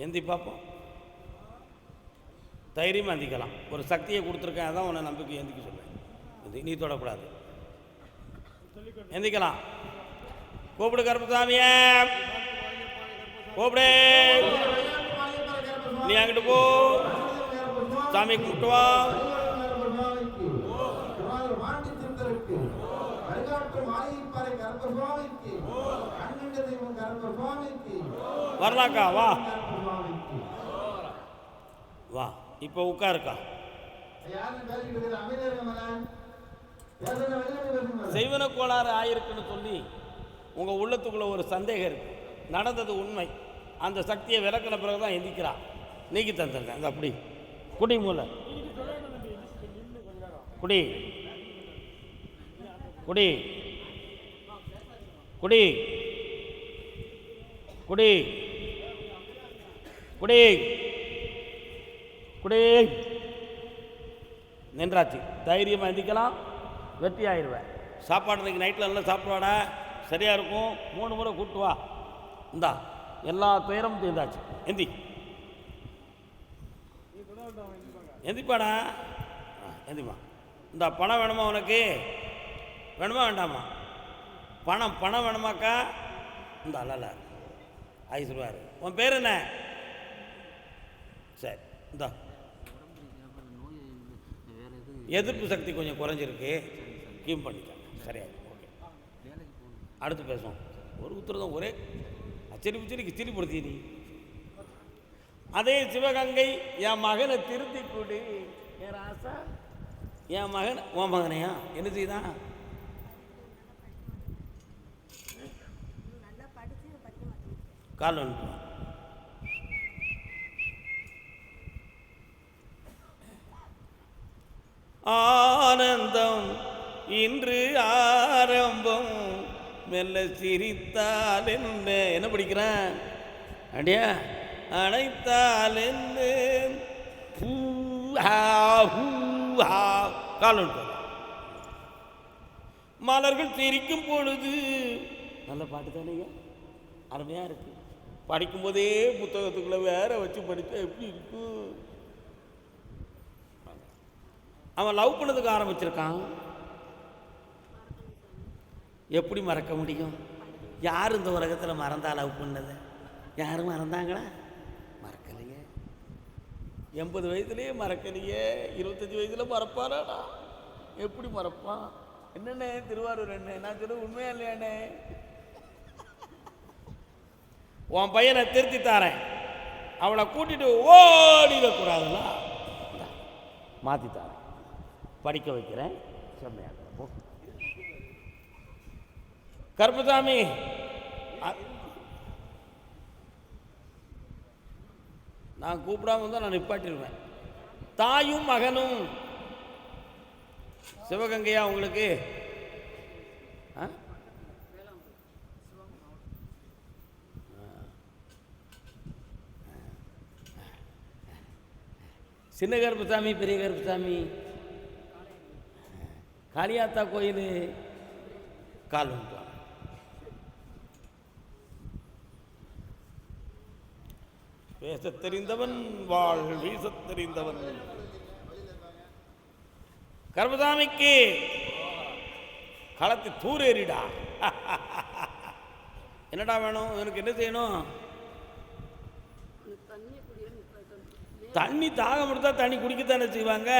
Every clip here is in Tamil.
எந்தி பார்ப்போம். தைரியமாக எந்திக்கலாம். ஒரு சக்தியை கொடுத்துருக்கேன், அதான் உன்னை நம்பிக்கை எந்திக்க சொல்லுவேன். நீ தொடக்கூடாது. எந்திக்கலாம். கூப்பிடு கருப்பசாமிய, கூப்பிடு. நீ அங்கிட்டு போ, சாமி கூப்பிட்டு வா. வரலாக்கா, வா வா. இப்போ உட்காருக்கா. செய்வன கோளாறு ஆயிருக்குன்னு சொல்லி உங்கள் உள்ளத்துக்குள்ள ஒரு சந்தேகம் இருக்கு. நடந்தது உண்மை. அந்த சக்தியை விளக்கின பிறகு தான் எந்திக்கிறா. நீக்கி தந்துருக்கேன். அந்த அப்படி குடி மூல குடி குடி குடி குடி குடி குடி. நின்றாச்சு. தைரியமாக எந்திக்கலாம். வெற்றி ஆயிடுவேன். சாப்பாடு இன்னைக்கு நைட்டில் நல்லா சாப்பிடுவாடா, சரியாக இருக்கும். 3 முறை கூப்பிட்டு வா. இந்தா எல்லா துயரமும் தீர்ந்தாச்சு. எந்தி எந்திப்பாடா. எந்திப்பா. இந்த பணம் வேணுமா உனக்கு? வேணுமா வேண்டாமா? பணம் வேணுமாக்கா? இந்த அல்ல ஐஸ்வர்வாரு. உன் பேர் என்ன? சரி, இந்தா. எதிர்ப்பு சக்தி கொஞ்சம் குறைஞ்சிருக்கு, கீம் பண்ணிட்டாங்க. சரியா, ஓகே. அடுத்து பேசுவோம். ஒரு உத்தரவு ஒரே அச்சரிப்பு சிரிப்படுத்தி. நீ அதே சிவகங்கை என் மகனை திருத்தி கொடு. என் ராசா, என் மகன் உன் மகனையா என்ன செய்தான்? கால் வந்து ஆனந்தம் இன்று ஆரம்பம் மெல்ல சிரித்தால் என்ன படிக்கிறேன் அடியா? அணைத்தால் கால் மலர்கள் சிரிக்கும் பொழுது. நல்ல பாட்டு தானேங்க, அருமையாக இருக்கு. படிக்கும்போதே புத்தகத்துக்குள்ள வேற வச்சு படித்தா எப்படி இருக்கும்? அவன் லவ் பண்ணதுக்கு ஆரம்பிச்சிருக்கான். எப்படி மறக்க முடியும்? யார் இந்த உலகத்தில் மறந்தா லவ் பண்ணது? யாரும் மறந்தாங்களா? மறக்கலையே. 80 வயதுலேயே மறக்கலையே. 25 வயதில் மறப்பாராடா? எப்படி மறப்பான்? என்னண்ணே திருவாரூர் அண்ணே, நான் சொல்ல உண்மையா இல்லையாண்ணே? உன் பையனை திருத்தி தாரேன். அவளை கூட்டிட்டு ஓடிடக்கூடாதுல்ல, மாற்றி தாரேன். படிக்க வைக்கிறேன். செம்மையாக போ. கருப்பசாமி, நான் கூப்பிடாம தான் நான் நிப்பாட்டிடுவேன். தாயும் மகனும் சிவகங்கையா உங்களுக்கு? சின்ன கருப்பசாமி, பெரிய கருப்பசாமி, காளியாத்தா கோயில் கால் வந்துட்டான். பேசத் தெரிந்தவன் வாழ் வீசத் தெரிந்தவன். கருப்பசாமிக்கு களத்தை தூரேறிடா. என்னடா வேணும் எனக்கு? என்ன செய்யணும்? தண்ணி தாகம் எடுத்தா தண்ணி குடிக்கத்தானே செய்வாங்க.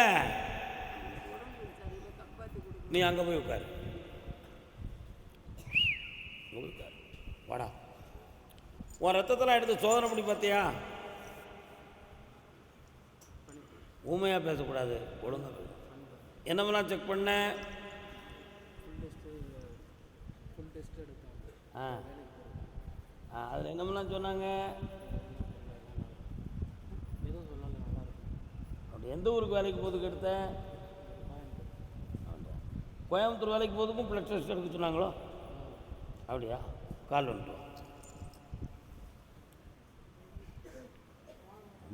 நீ அங்கே போய் உட்காரு. வாடா. உன் ரத்தத்தெல்லாம் எடுத்து சோதனை பண்ணி பார்த்தியா? ஊமையாக பேசக்கூடாது, ஒழுங்காக பேச. என்னமெல்லாம் செக் பண்ண? அதில் என்னமெல்லாம் சொன்னாங்க? அப்படி எந்த ஊருக்கு வேலைக்கு போகிறதுக்கு எடுத்த? கோயம்புத்தூர் வேலைக்கு போகிறதுக்கும் பிளட் டெஸ்ட் எடுக்க சொன்னாங்களோ? அப்படியா? கால் வந்துட்டோம்.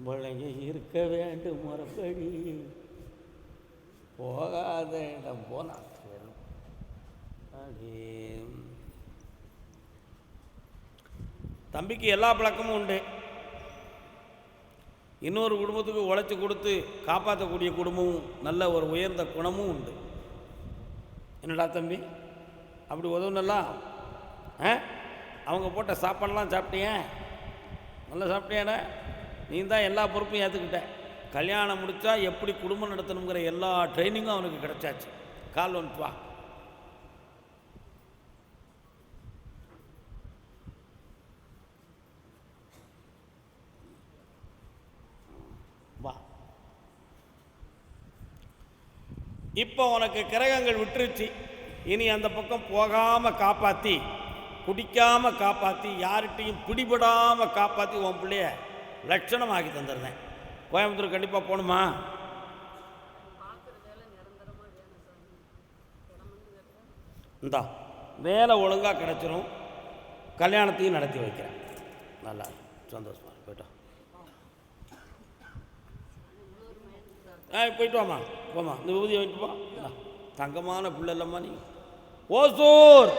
பிள்ளைங்க இருக்க வேண்டும் முறைப்படி, போகாத இடம் போனா அப்படி. தம்பிக்கு எல்லா பழக்கமும் உண்டு. இன்னொரு குடும்பத்துக்கு உழைச்சி கொடுத்து காப்பாற்றக்கூடிய குடும்பமும் நல்ல ஒரு உயர்ந்த குணமும் உண்டு. என்னடா தம்பி அப்படி உதவுனெல்லாம் அவங்க போட்ட சாப்பாடெல்லாம் சாப்பிட்டிய? நல்லா சாப்பிட்டியானே? நீ தான் எல்லா பொறுப்பையும் ஏற்றுக்கிட்ட. கல்யாணம் முடித்தா எப்படி குடும்பம் நடத்தணுங்கிற எல்லா ட்ரைனிங்கும் அவனுக்கு கிடைச்சாச்சு. கால் வந்துட்டு வா. வா. இப்போ உனக்கு கிரகங்கள் விட்டுருச்சு. இனி அந்த பக்கம் போகாமல் காப்பாற்றி, குடிக்காமல் காப்பாற்றி, யார்கிட்டையும் பிடிபடாமல் காப்பாற்றி உன் பிள்ளைய லட்சணமாக்கி தந்துடுறேன். கோயம்புத்தூர் கண்டிப்பாக போகணுமா? இந்தா வேலை ஒழுங்காக கிடச்சிரும். கல்யாணத்தையும் நடத்தி வைக்கிறேன். நல்லா சந்தோஷமா போய்ட்டோம். போயிட்டு வாமா, போமா. இந்த ஊதியை வைட்டு போ. தங்கமான பிள்ளை இல்லைம்மா நீ. ஓசூர்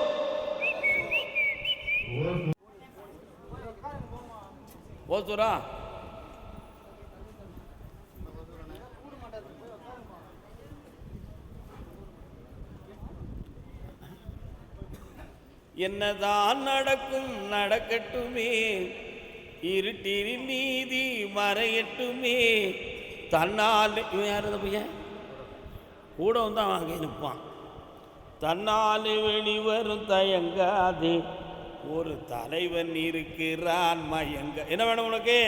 ஓசூரா? என்னதான் நடக்கும் நடக்கட்டுமே, இருட்டில் நீதி மறையட்டுமே, தன்னால். இவன் யார் இந்த பையன்? கூட வந்து அவன் அங்கே நிற்பான். தன்னால் வெளிவரும் தயங்காதே, ஒரு தலைவன் இருக்கிறான் மயங்க. என்ன வேணும் உனக்கு?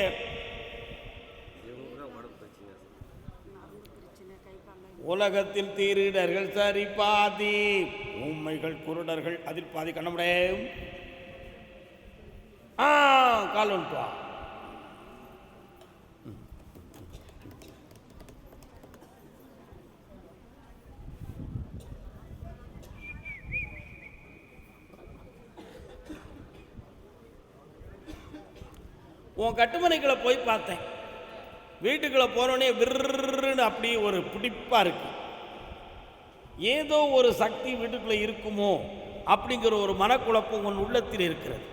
உலகத்தில் திருடர்கள் சரி பாதி, உண்மைகள் குருடர்கள் அதில் பாதி. கண்ண முடியும். கால் வந்துட்டு. உன் கட்டுமனைக்குள்ளே போய் பார்த்தேன். வீட்டுக்குள்ளே போனோடனே விருன்னு அப்படி ஒரு பிடிப்பாக இருக்கு. ஏதோ ஒரு சக்தி வீட்டுக்குள்ளே இருக்குமோ அப்படிங்கிற ஒரு மனக்குழப்பம் உன் உள்ளத்தில் இருக்கிறது.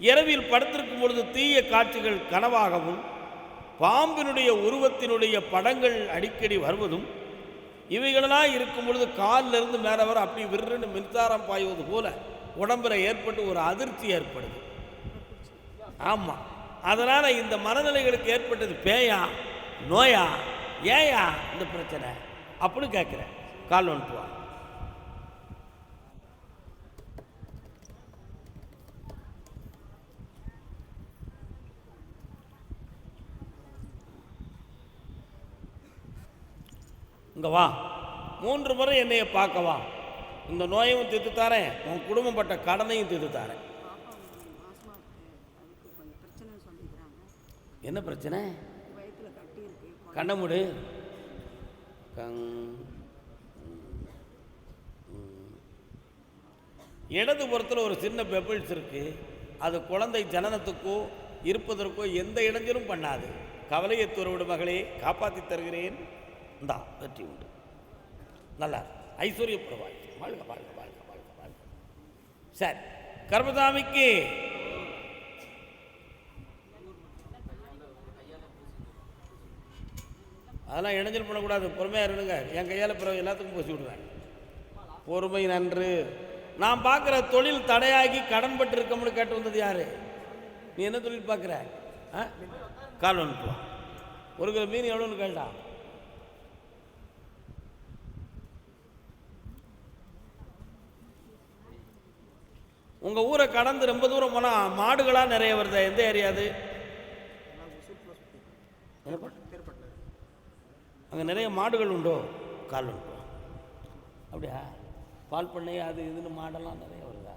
இரவில் படுத்திருக்கும் பொழுது தீய காட்சிகள் கனவாகவும், பாம்பினுடைய உருவத்தினுடைய படங்கள் அடிக்கடி வருவதும், இவைகளெல்லாம் இருக்கும் பொழுது காலில் இருந்து மேலே வர அப்படி விருன்னு மின்சாரம் பாய்வது போல உடம்புல ஏற்பட்டு ஒரு அதிர்ச்சி ஏற்படுது. ஆமாம், அதனால் இந்த மனநிலைகளுக்கு ஏற்பட்டது பேயா நோயா ஏயா இந்த பிரச்சனை அப்படி கேட்குறேன். கால் வந்துட்டு வா. இங்கே வா. 3 முறை என்னைய பார்க்கவா. இந்த நோயையும் தீர்த்து தாரேன், உன் குடும்பம் பட்ட கடனையும் தீர்த்து தாரேன். என்ன பிரச்சனை? கண்ண மூடு. இடது புறத்தில் ஒரு சின்ன பெபிள்ஸ் இருக்கு. அது குழந்தை ஜனனத்துக்கோ இருப்பதற்கோ எந்த இடைஞ்சலும் பண்ணாது. கவலையை துறவிடு மகளே, காப்பாற்றி தருகிறேன். இந்தா வெற்றி உண்டு. நல்லா ஐஸ்வர்யப்படுவாய். வாழ்க வாழ்க வாழ்க வாழ்க வாழ்க. சரி, கர்மசாமிக்கு அதெல்லாம் இடைஞ்சல் பண்ணக்கூடாது. பொறுமையாக இருங்க. என் கையால் பிறகு எல்லாத்துக்கும் பூசி விடுவேன். பொறுமை நன்று. நான் பார்க்குற தொழில் தடையாகி கடன் பட்டு இருக்கோம்னு கேட்டு வந்தது யார்? நீ என்ன தொழில் பார்க்குற? கால் வந்துட்டு. 1 கிலோ மீன் எவ்வளோன்னு கேட்டா? உங்கள் ஊரை கடந்து ரொம்ப தூரம் போனால் மாடுகளாக நிறைய வருது. எந்த ஏரியாது? அங்கே நிறைய மாடுகள் உண்டோ? கால் உண்டோ? அப்படியா? பால் பண்ணை அது இதுன்னு மாடெல்லாம் நிறைய வருதா?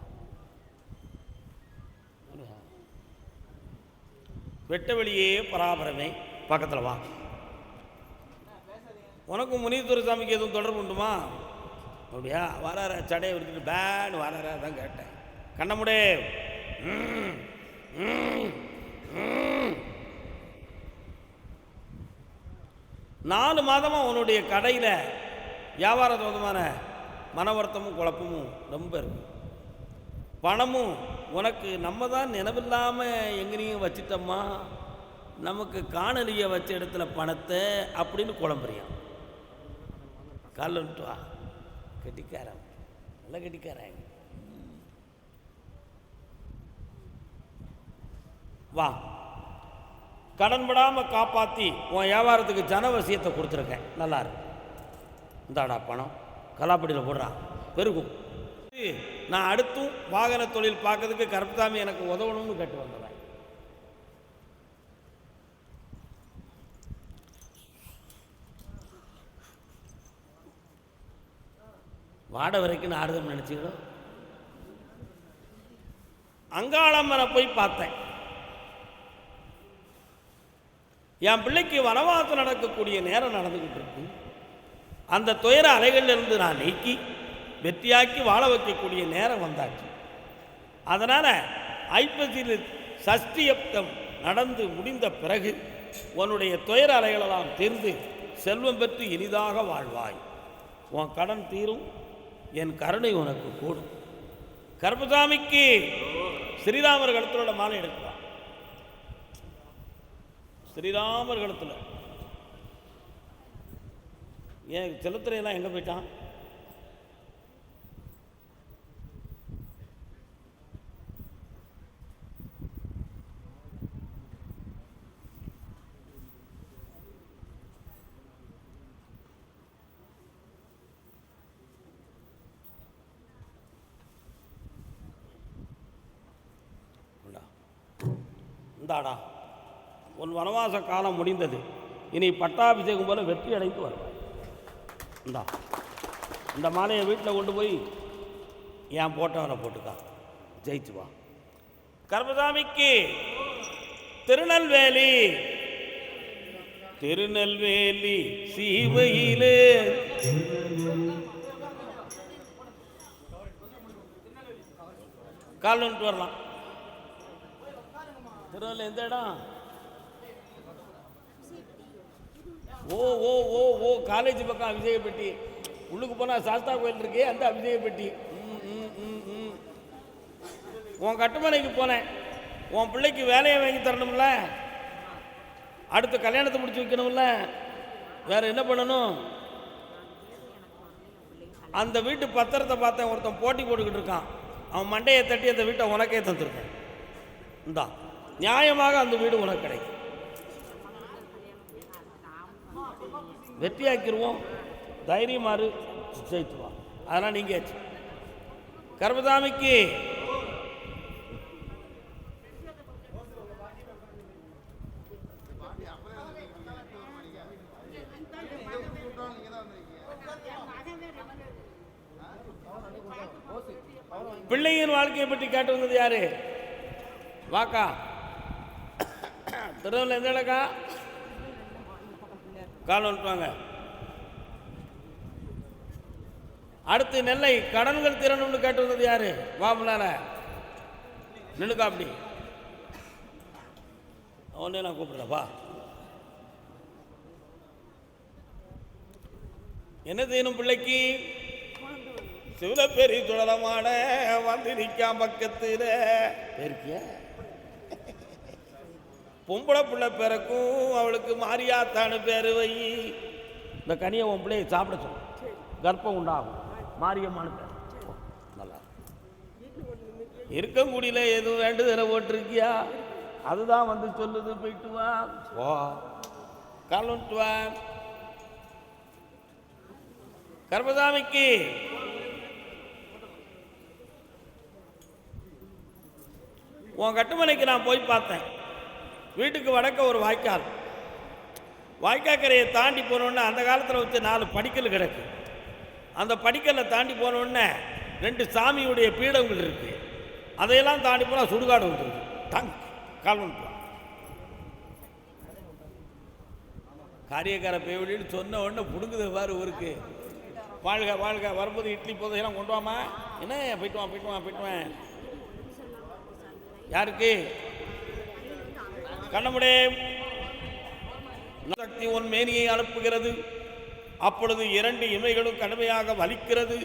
அப்படியா? வெட்ட வெளியே பராபரமே பக்கத்தில் வா. உனக்கும் முனீஸ்வர சாமிக்கு எதுவும் தொடர்பு உண்டுமா? அப்படியா? வராற சடையை விட்டுட்டு பேன்னு வராற தான் கேட்டேன். கண்ணமுடே. 4 மாதமாக உன்னுடைய கடையில் வியாபார தோதமான மன வருத்தமும் குழப்பமும் ரொம்ப இருக்கு. பணமும் உனக்கு நம்ம தான் நினைவில்லாமல் எங்கேயும் வச்சிட்டோம்மா. நமக்கு காணொலியை வச்ச இடத்துல பணத்தை அப்படின்னு குழம்புறியான். காலன்ட்டு வா, கெட்டிக்காரன், நல்லா கெட்டிக்காரன். வா, கடன் படாமல் காப்பாற்றி உன் வியாபாரத்துக்கு ஜனவசியத்தை கொடுத்துருக்கேன், நல்லா இருக்கு. இந்தாடா பணம், கலாப்படியில் போடுறான், பெருகும். நான் அடுத்தும் வாகன தொழில் பார்க்கறதுக்கு கருப்பசாமி எனக்கு உதவணும்னு கேட்டு வந்தேன். வாட வரைக்கும் ஆறுதல் நினச்சிக்கிறோம். அங்காளம்மனை போய் பார்த்தேன். என் பிள்ளைக்கு வனவாசம் நடக்கக்கூடிய நேரம் நடந்துக்கிட்டு இருக்கு. அந்த துயர அலைகளிலிருந்து நான் நீக்கி வெற்றியாக்கி வாழ வைக்கக்கூடிய நேரம் வந்தாச்சு. அதனால் ஐப்பசி சஷ்டியப்தம் நடந்து முடிந்த பிறகு உன்னுடைய துயர அலைகளெல்லாம் தீர்ந்து செல்வம் பெற்று இனிதாக வாழ்வாய். உன் கடன் தீரும், என் கருணை உனக்கு கூடும். கருப்பசாமிக்கு ஸ்ரீராமர் கழுத்தோட மாலை எடுக்கலாம். ஸ்ரீராமர் கழுத்தில் ஏன் செலுத்துறையெல்லாம் எங்கே போயிட்டான்? இந்தாடா, உன் வனவாச காலம் முடிந்தது. இனி பட்டாபிஷேகம் போல வெற்றி அடைந்து வருவாய். இந்தா, இந்த மாலையை வீட்டில் கொண்டு போய் என் போட்டவனை போட்டுக்கா, ஜெயிச்சு வா. கருப்பசாமிக்கு திருநெல்வேலி, திருநெல்வேலி சீமையிலே கால் வந்துட்டு வரலாம். திருநெல்வேலி எந்த இடம்? ஓ ஓ ஓ ஓ காலேஜ் பக்கம் அபிஷேகப்பட்டி. உள்ளுக்கு போனால் சாஸ்தா கோயில் இருக்கே, அந்த அபிஷேகப்பட்டி. உன் கட்டுமனைக்கு போனேன். உன் பிள்ளைக்கு வேலையை வாங்கி தரணும்ல, அடுத்த கல்யாணத்தை முடிச்சு வைக்கணும்ல, வேற என்ன பண்ணணும்? அந்த வீட்டு பத்திரத்தை பார்த்தேன், ஒருத்தன் போட்டி போட்டுக்கிட்டு இருக்கான். அவன் மண்டையை தட்டி அந்த வீட்டை உனக்கே தந்துருக்கேன். இந்தா, நியாயமாக அந்த வீடு உனக்கு கிடைக்கும். வெற்றியாக்கிடுவோம், தைரியமாறு ஜெயிச்சுவான். அதெல்லாம் நீங்கள் கருப்பசாமிக்கு பிள்ளையின் வாழ்க்கையை பற்றி கேட்டு வந்தது யாரு? வாக்கா, திருநெல்வேலி எந்த இடக்கா? கால் வந்துட்டுவாங்க. அடுத்து நெல்லை கடன்கள் திறனும்னு கேட்டு வந்தது யாரு? வா முன்னால நின்னுக்கா. அப்படி ஒன்னே நான் கூப்பிடுறப்பா. என்ன செய்யணும் பிள்ளைக்கு? சிவலப்பேரி சுடலமான வந்து நிற்காம பக்கத்தில் இருக்கிய பொம்பளை பிள்ளை பிறக்கும், அவளுக்கு மாரியாத்தானு பேரு வை. இந்த கனியை உன் பிள்ளையை சாப்பிட சொல்லு, கர்ப்பம் உண்டாகும். மாரியம்மானு பேர் நல்லா இருக்க முடியல. எதுவும் வேண்டுதலை போட்டிருக்கியா? அதுதான் வந்து சொல்லுது. போயிட்டு வா, ஓ காலன்ட்டு வா. கர்ப்பசாமிக்கு உன் கட்டுமனைக்கு நான் போய் பார்த்தேன். வீட்டுக்கு வடக்க ஒரு வாய்க்கால், வாய்க்காக்கரையை தாண்டி போனோடனே அந்த காலத்தில் வச்சு 4 படிக்கல் கிடக்கு. அந்த படிக்கல்லை தாண்டி போனோடனே 2 சாமியுடைய பீடங்கள் இருக்கு. அதையெல்லாம் தாண்டி போனால் சுடுகாடு வந்துருக்கு. டங் கால் வந்துட்டு காரியக்கார பேவடின்னு சொன்ன உடனே புடுங்குது பாரு ஊருக்கு. வாழ்க வாழ்க, வரும்போது இட்லி போதையெல்லாம் கொண்டு வாமா. என்ன போயிட்டு வான் போயிட்டு வான் போயிட்டு வான். யாருக்கு? கண்ணமுடே சக்தி உன் மேனியை அனுப்புகிறது. அப்பொழுது 2 இமைகளும் கடுமையாக வலிக்கிறது.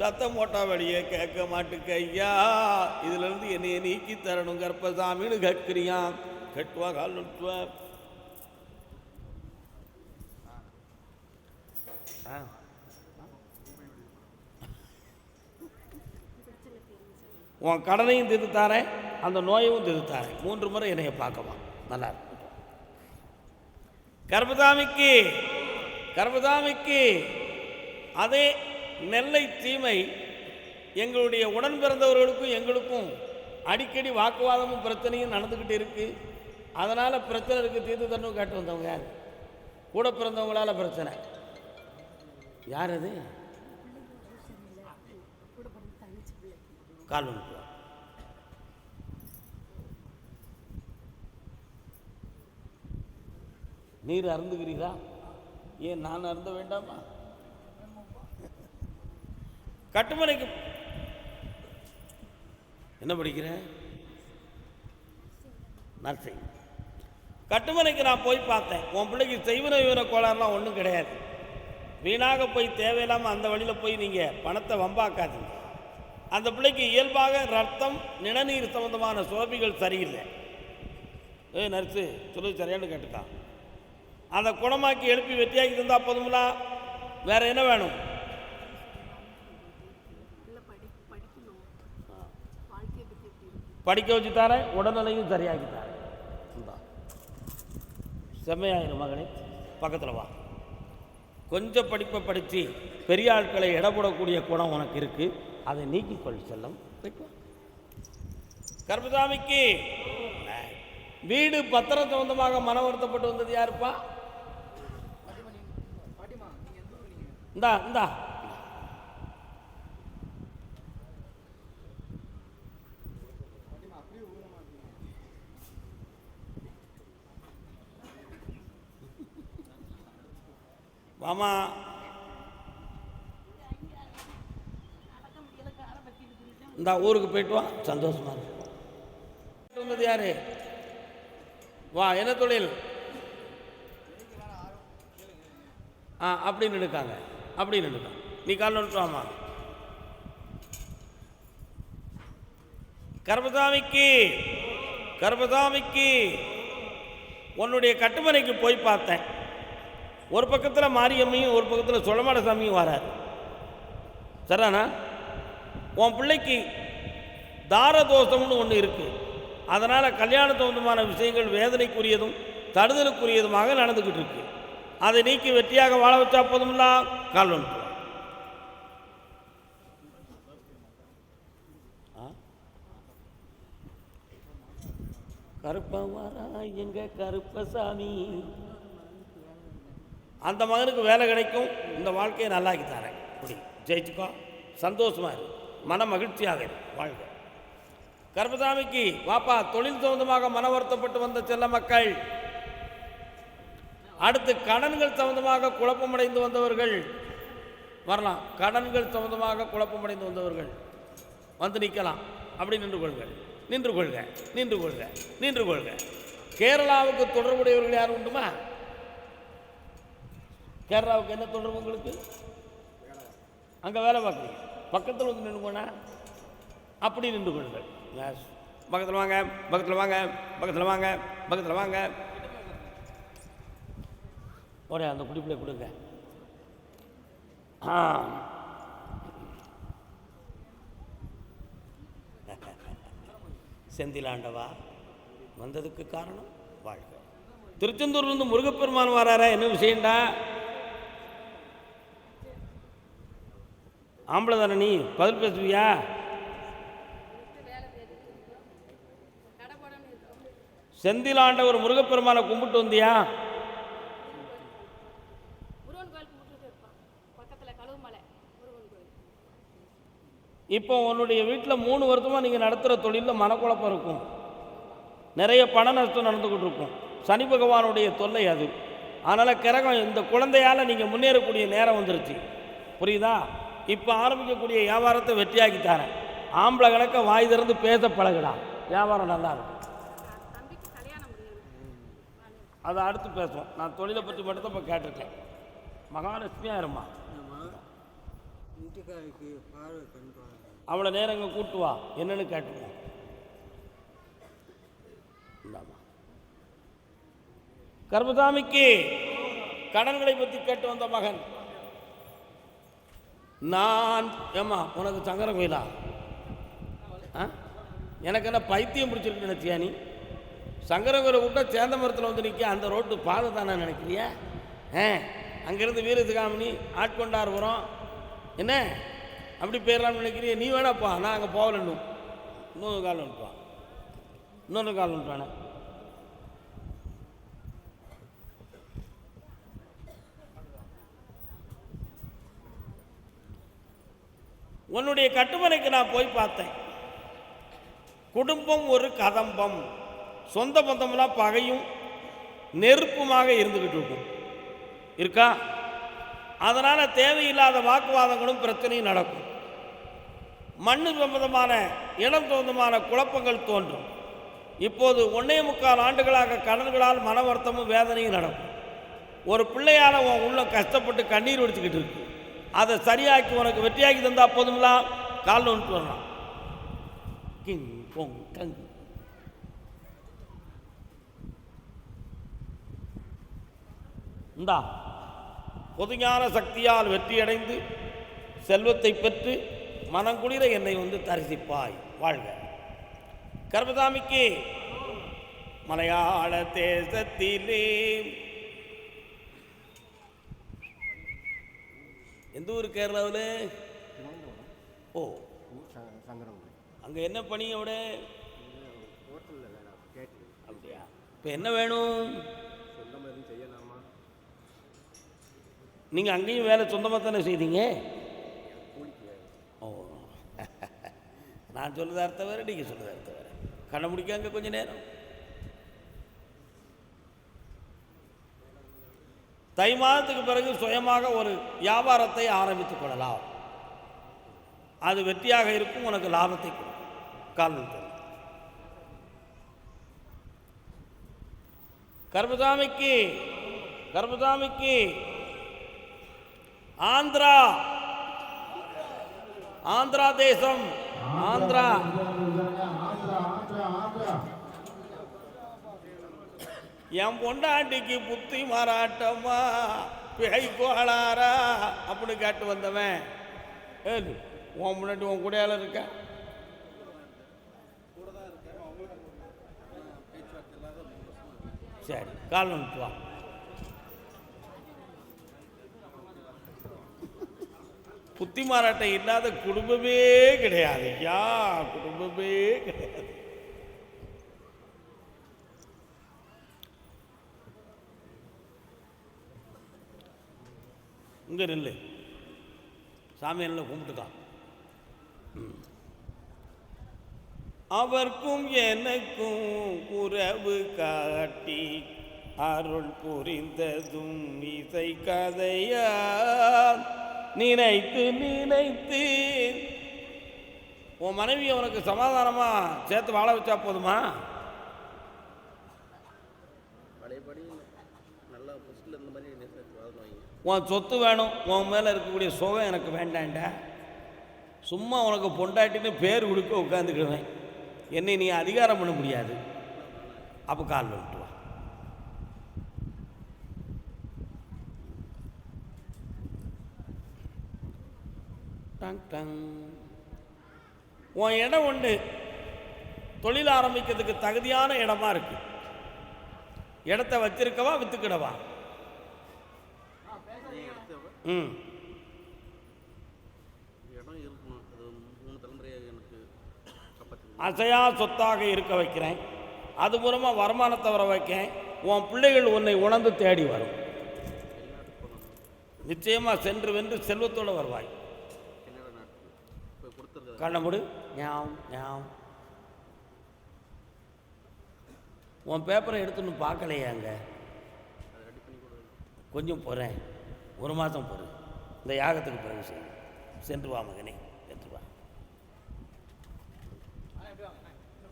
சத்தம் போட்டா வழியே கேட்க மாட்டுக்க ஐயா, இதுல இருந்து என்னைய நீக்கி தரணும் கர்ப்பசாமின்னு கேட்கிறியான். கெட்டுவா கால் நுட்டுவா. உன் கடனையும் தீர்த்துத்தாரேன், அந்த நோயையும் தீர்த்துத்தாரேன். 3 முறை என்னைய பார்க்கலாம். நல்லா இருக்கும். கர்மதாமிக்கு அதே நெல்லை தீமை எங்களுடைய உடன் பிறந்தவர்களுக்கும் எங்களுக்கும் அடிக்கடி வாக்குவாதமும் பிரச்சனையும் நடந்துக்கிட்டு இருக்கு. அதனால் பிரச்சனை இருக்குது, தீர்த்து தரணும் கேட்டு வந்தவங்க யார்? கூட பிறந்தவங்களால பிரச்சனை. யார் அது? கால் ஒன்று நீர் அருந்துகிறீரா? ஏன் நான் அருந்த வேண்டாமா? கட்டுமனைக்கு என்ன படிக்கிறேன்? நர்சிங். கட்டுமனைக்கு நான் போய் பார்த்தேன். உன் பிள்ளைக்கு செய்வன விவர கோளாறுலாம் ஒன்றும் கிடையாது. வீணாக போய் தேவையில்லாமல் அந்த வழியில் போய் நீங்கள் பணத்தை வம்பாக்காதீங்க. அந்த பிள்ளைக்கு இயல்பாக ரத்தம் நிணநீர் சம்பந்தமான சோபிகள் சரியில்லை. நர்ஸு சொல்லு சரியானு கேட்டுக்கான். அந்த குணமாக்கி எழுப்பி வெற்றியாக்கி தந்தால் போதுங்களா? வேற என்ன வேணும்? படிக்க வச்சு தரேன், உடல்நிலையும் சரியாக்கி தரேன். செம்மையாயிரும் மகனே, பக்கத்தில் வா. கொஞ்சம் படிப்பை படித்து பெரிய ஆட்களை இடப்படக்கூடிய குணம் உனக்கு இருக்கு, அதை நீக்கிக்கொள் செல்லம். கர்மசாமிக்கு வீடு பத்திரம் சம்பந்தமாக மன வருத்தப்பட்டு வந்தது யாருப்பா? இந்தா இந்தா வாமா. இந்த ஊருக்கு போயிட்டு வா, சந்தோஷமா இருந்தது. யாரு வா, என்ன தொழில்? அப்படின்னு எடுக்காங்க, அப்படின்னு எடுக்காங்க. நீ கால் நிறுத்துவாமா. கர்மசாமிக்கு உன்னுடைய கட்டுமனைக்கு போய் பார்த்தேன். ஒரு பக்கத்தில் மாரியம்மையும் ஒரு பக்கத்தில் சொலமாட சாமியும் வராது. சரிண்ணா? உன் பிள்ளைக்கு தாரதோஷம்னு ஒன்று இருக்குது. அதனால் கல்யாண சம்பந்தமான விஷயங்கள் வேதனைக்குரியதும் தடுதலுக்குரியதுமாக நடந்துக்கிட்டு இருக்கு. அதை நீக்கி வெற்றியாக வாழ வச்சா போதும்ல. கால் ஒன்று கருப்பமாரா எங்க கருப்பசாமி. அந்த மகனுக்கு வேலை கிடைக்கும், இந்த வாழ்க்கையை நல்லாக்கி தரேன். அப்படி ஜெயிச்சுக்கோ, சந்தோஷமாக இரு, மன மகிழ்ச்சியாக இரு, வாழ்க. கர்மசாமிக்கு வாப்பா. தொழில் சம்பந்தமாக மன வருத்தப்பட்டு வந்த செல்ல மக்கள், அடுத்து கடன்கள் சம்பந்தமாக குழப்பமடைந்து வந்தவர்கள் வரலாம். கடன்கள் சம்பந்தமாக குழப்பமடைந்து வந்தவர்கள் வந்து நிற்கலாம். அப்படி நின்று கொள்கள், நின்று கொள்க, நின்று கொள்க, நின்று கொள்க. கேரளாவுக்கு தொடர்புடையவர்கள் யாரும் உண்டுமா? கேரளாவுக்கு என்ன தொடர்பு உங்களுக்கு? அங்கே வேலை பார்க்குறீங்க, பக்கத்தில் வந்து நின்று போனா அப்படி நின்று கொள்கள். பக்கத்தில் வாங்க, பக்கத்தில் வாங்க, பக்கத்தில் வாங்க, பக்கத்தில் வாங்க. ஒரே அந்த குடிப்பிள்ளை கொடுங்க. செந்திலாண்டவா வந்ததுக்கு காரணம் வாழ்க. திருச்செந்தூர்லேருந்து முருகப்பெருமான் வராரா? என்ன விஷயம்டா? ஆம்பளை தானே, நீ பதில் பேசுவியா? செந்திலாண்டவர் முருகப்பெருமானை கும்பிட்டு வந்தியா? இப்போ உன்னுடைய வீட்டில் 3 வருஷமாக நீங்கள் நடத்துகிற தொழிலில் மனக்குழப்பம் இருக்கும், நிறைய பண நஷ்டம் நடந்துக்கிட்டு இருக்கும். சனி பகவானுடைய தொல்லை அது. அதனால் கிரகம் இந்த குழந்தையால் நீங்கள் முன்னேறக்கூடிய நேரம் வந்துருச்சு, புரியுதா? இப்போ ஆரம்பிக்கக்கூடிய வியாபாரத்தை வெற்றியாக்கி தரேன். ஆம்பளை கணக்க வாய் திறந்து பேச பழகுடா, வியாபாரம் நல்லா இருக்கும். அதை அடுத்து பேசுவோம். நான் தொழிலை பற்றி மட்டும் தான் இப்போ கேட்டிருக்கேன். மகாலட்சுமியாக இருமா, அவளை நேரங்க கூட்டு வா, என்னன்னு கேட்டுருவோம். கர்மசாமிக்கு கடன்களை பற்றி கேட்டு வந்த மகன் நான் ஏம்மா உனக்கு சங்கரன் கோயிலா? எனக்கு என்ன பைத்தியம் பிடிச்சிருக்கு நினச்சியா நீ? சங்கரன் கோயிலை விட்டா சேந்த மரத்தில் வந்து நிற்க அந்த ரோட்டு பாதை தானே நினைக்கிறியா? அங்கேருந்து வீரத்துக்காமணி ஆட்கொண்டார்புறம் என்ன அப்படி போயிடலாம்னு நினைக்கிறிய? நீ வேணாப்பா, நான் அங்கே போகலன்னு இன்னொரு கால் வந்துட்டுவான், இன்னொரு கால் வந்துட்டானே. உன்னுடைய கட்டுமனைக்கு நான் போய் பார்த்தேன். குடும்பம் ஒரு கதம்பம், சொந்த பந்தம்லாம் பகையும் நெருப்புமாக இருந்துக்கிட்டு இருக்கும் இருக்கா? அதனால் தேவையில்லாத வாக்குவாதங்களும் பிரச்சனையும் நடக்கும். மண்ணு சம்பந்தமான இடம் சொந்தமான குழப்பங்கள் தோன்றும். இப்போது 1.25 ஆண்டுகளாக கடன்களால் மன வருத்தமும் வேதனையும் நடக்கும். ஒரு பிள்ளையால் உன் உள்ள கஷ்டப்பட்டு கண்ணீர் வடிச்சுக்கிட்டு இருக்கு. அதை சரியாக்கி உனக்கு வெற்றியாக்கி தந்தா போதுங்களா? காலில் வந்துட்டு வரலாம். கிங் பொங் கங். இந்தா பொதுஞான சக்தியால் வெற்றியடைந்து செல்வத்தை பெற்று மனங்குளிர என்னை வந்து தரிசிப்பாய். வாழ்க. கர்மசாமிக்கு மலையாள தேசத்திலே எந்த ஊர்? கேரளாவில். ஓ, அங்கே என்ன பணியோட? அப்படியா? இப்போ என்ன வேணும்? நீங்கள் அங்கேயும் வேலை சொந்தமாக தானே செய்தீங்க? ஓ, நான் சொல்லுத அர்த்தம் வேறு, நீங்கள் சொல்லுத அர்த்தம் வேறு. கண்ண முடிக்க அங்கே கொஞ்சம் நேரம். தை மாதத்துக்கு பிறகு சுயமாக ஒரு வியாபாரத்தை ஆரம்பித்துக் கொள்ளலாம். அது வெற்றியாக இருக்கும், உனக்கு லாபத்தை கொடுக்கும். காரணம் கர்மசாமிக்கு கர்மசாமிக்கு ஆந்திரா ஆந்திரா தேசம் ஆந்திரா என் பொண்டாட்டிக்கு புத்தி மாறாட்டமா பிழை கோளாரா அப்படின்னு கேட்டு வந்தவன். ஏது உன் முன்னாடி உன் கூடையால இருக்க? சரி, கால் வந்துட்டு வா. புத்தி மாறாட்டம் இல்லாத குடும்பமே கிடையாது. ஐயா, குடும்பமே கிடையாது. இங்கே நில்லு, சாமி என்ன கும்பிட்டுதான். அவர்க்கும் எனக்கும் உறவு காட்டி அருள் புரிந்ததும் இசை கதையா நினைத்து நினைத்து. உன் மனைவி அவனுக்கு சமாதானமாக சேர்த்து வாழ வச்சா போதுமா? உன் சொத்து வேணும், உன் மேலே இருக்கக்கூடிய சுகம் எனக்கு வேண்டாண்டா. சும்மா உனக்கு பொண்டாட்டின்னு பேர் கொடுக்க உட்காந்துக்கிடுவேன். என்னை நீ அதிகாரம் பண்ண முடியாது. அப்போ கால் வந்துட்டு வா. Tongue tongue. உன் இடம் ஒன்று தொழில் ஆரம்பிக்கிறதுக்கு தகுதியான இடமா இருக்கு. இடத்த வச்சிருக்கவா வித்துக்கிடவா? அசையா சொத்தாக இருக்க வைக்கிறேன். அது மூலமாக வருமானத்தை வர வைக்கிறேன். உன் பிள்ளைகள் உன்னை உணர்ந்து தேடி வரும். நிச்சயமாக சென்று வென்று செல்வத்தோடு வருவாய். கண்ணமுடு. ஞாம் ஞாம். உன் பேப்பரை எடுத்துன்னு பார்க்கலையே அங்கே? கொஞ்சம் போகிறேன், 1 மாதம் போகிறேன். இந்த யாகத்துக்கு பிறகு செய்யும். சென்று வா மகனே, சென்று வா.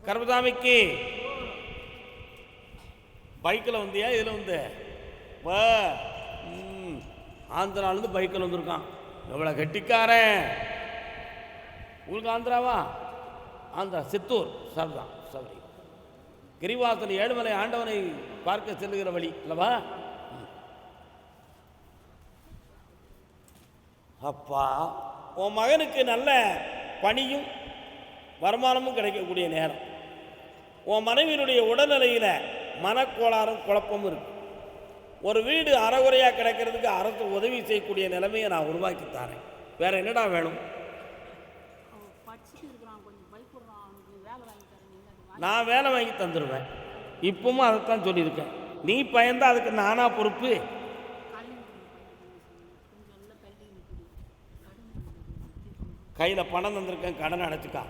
கர்மசாமிக்கு பைக்கில் வந்தியா? இதில் வந்த வா. ஆந்திராலேருந்து பைக்கில் வந்திருக்கான். எவ்வளோ கெட்டிக்காரன். உங்களுக்கு ஆந்திராவா? ஆந்திரா சித்தூர் சர்தான் சபரி கிரிவாசல் ஏழுமலை ஆண்டவனை பார்க்க செல்லுகிற வழி அல்லவா? அப்பா உன் மகனுக்கு நல்ல பணியும் வருமானமும் கிடைக்கக்கூடிய நேரம். உன் மனைவியினுடைய உடல்நிலையில் மனக்கோளாறும் குழப்பமும் இருக்கு. ஒரு வீடு அறகுறையாக கிடைக்கிறதுக்கு அரசு உதவி செய்யக்கூடிய நிலைமையை நான் உருவாக்கி தரேன். வேற என்னடா வேணும்? நான் வேலை வாங்கி தந்துடுவேன். இப்பவும் அதைத்தான் சொல்லியிருக்கேன். நீ பயந்தா அதுக்கு நானா பொறுப்பு? கையில் பணம் தந்திருக்கேன், கடன் அடைச்சிக்கா.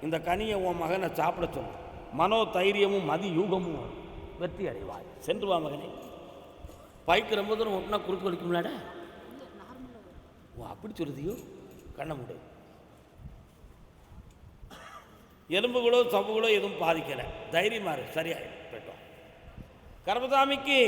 இந்த கனியை உன் மகனை சாப்பிட சொல்லு. மனோ தைரியமும் மதி யூகமும் வெற்றி அடைவாய். சென்று வா மகனே. பைக்கு ரொம்ப தூரம் ஒட்டினா குறுக்கு வலிக்கும்லாட. ஓ அப்படி சொல்லுதியோ? கண்ண முடி. எலும்புகளோ சவ்வுகளோ எதுவும் பாதிக்கலை. தைரியமாக சரியாயிடும். போயிட்டோம். கர்மசாமிக்கு